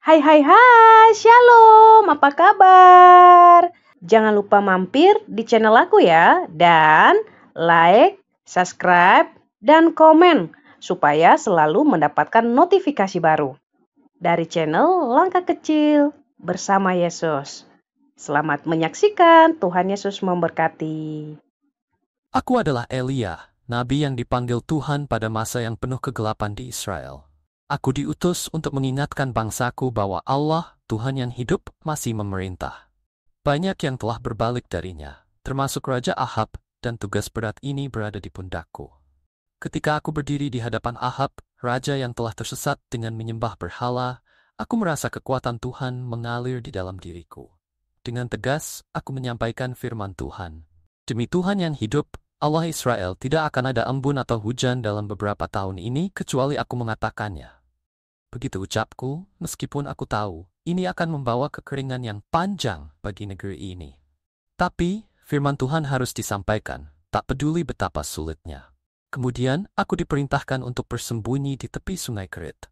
Hai hai hai, Shalom, apa kabar? Jangan lupa mampir di channel aku ya, dan like, subscribe, dan komen supaya selalu mendapatkan notifikasi baru dari channel Langkah Kecil bersama Yesus. Selamat menyaksikan, Tuhan Yesus memberkati. Aku adalah Elia, nabi yang dipanggil Tuhan pada masa yang penuh kegelapan di Israel. Aku diutus untuk mengingatkan bangsaku bahwa Allah, Tuhan yang hidup, masih memerintah. Banyak yang telah berbalik darinya, termasuk Raja Ahab, dan tugas berat ini berada di pundakku. Ketika aku berdiri di hadapan Ahab, raja yang telah tersesat dengan menyembah berhala, aku merasa kekuatan Tuhan mengalir di dalam diriku. Dengan tegas, aku menyampaikan firman Tuhan. Demi Tuhan yang hidup, Allah Israel, tidak akan ada embun atau hujan dalam beberapa tahun ini kecuali aku mengatakannya. Begitu ucapku, meskipun aku tahu, ini akan membawa kekeringan yang panjang bagi negeri ini. Tapi, firman Tuhan harus disampaikan, tak peduli betapa sulitnya. Kemudian, aku diperintahkan untuk bersembunyi di tepi sungai Kerit.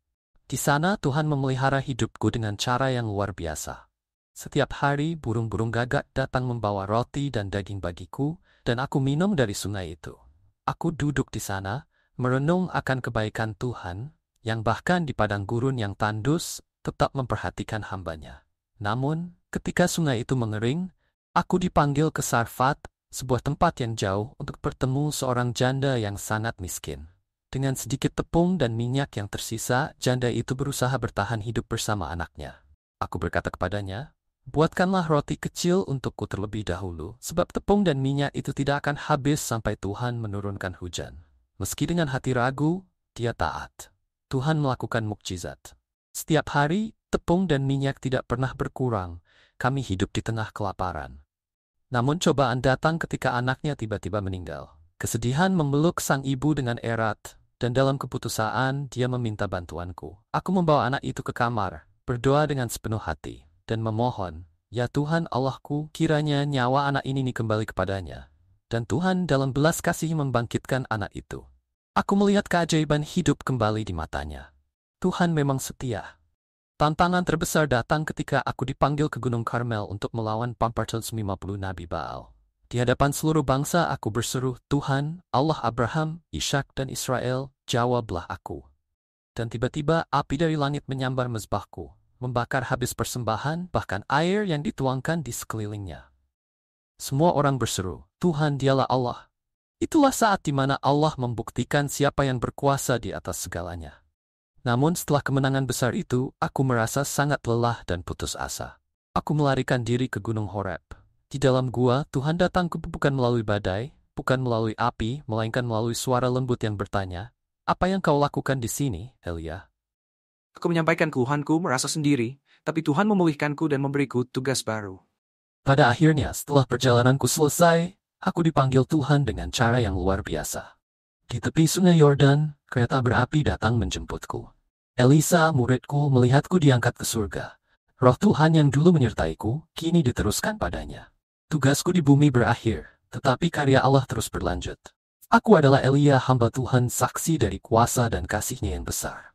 Di sana Tuhan memelihara hidupku dengan cara yang luar biasa. Setiap hari burung-burung gagak datang membawa roti dan daging bagiku, dan aku minum dari sungai itu. Aku duduk di sana, merenung akan kebaikan Tuhan, yang bahkan di padang gurun yang tandus, tetap memperhatikan hambanya. Namun, ketika sungai itu mengering, aku dipanggil ke Sarfat, sebuah tempat yang jauh untuk bertemu seorang janda yang sangat miskin. Dengan sedikit tepung dan minyak yang tersisa, janda itu berusaha bertahan hidup bersama anaknya. Aku berkata kepadanya, "Buatkanlah roti kecil untukku terlebih dahulu, sebab tepung dan minyak itu tidak akan habis sampai Tuhan menurunkan hujan." Meski dengan hati ragu, dia taat. Tuhan melakukan mukjizat. Setiap hari, tepung dan minyak tidak pernah berkurang. Kami hidup di tengah kelaparan. Namun cobaan datang ketika anaknya tiba-tiba meninggal. Kesedihan memeluk sang ibu dengan erat, dan dalam keputusaan dia meminta bantuanku. Aku membawa anak itu ke kamar, berdoa dengan sepenuh hati, dan memohon, "Ya Tuhan Allahku, kiranya nyawa anak ini kembali kepadanya." Dan Tuhan dalam belas kasih membangkitkan anak itu. Aku melihat keajaiban hidup kembali di matanya. Tuhan memang setia. Tantangan terbesar datang ketika aku dipanggil ke Gunung Karmel untuk melawan 450 Nabi Baal. Di hadapan seluruh bangsa aku berseru, "Tuhan, Allah Abraham, Ishak dan Israel, jawablah aku." Dan tiba-tiba api dari langit menyambar mezbahku, membakar habis persembahan, bahkan air yang dituangkan di sekelilingnya. Semua orang berseru, "Tuhan dialah Allah." Itulah saat di mana Allah membuktikan siapa yang berkuasa di atas segalanya. Namun setelah kemenangan besar itu, aku merasa sangat lelah dan putus asa. Aku melarikan diri ke Gunung Horeb. Di dalam gua, Tuhan datang bukan melalui badai, bukan melalui api, melainkan melalui suara lembut yang bertanya, "Apa yang kau lakukan di sini, Elia?" Aku menyampaikan keluhanku merasa sendiri, tapi Tuhan memulihkanku dan memberiku tugas baru. Pada akhirnya, setelah perjalananku selesai, aku dipanggil Tuhan dengan cara yang luar biasa. Di tepi sungai Yordan, kereta berapi datang menjemputku. Elisa, muridku, melihatku diangkat ke surga. Roh Tuhan yang dulu menyertaiku, kini diteruskan padanya. Tugasku di bumi berakhir, tetapi karya Allah terus berlanjut. Aku adalah Elia, hamba Tuhan, saksi dari kuasa dan kasih-Nya yang besar.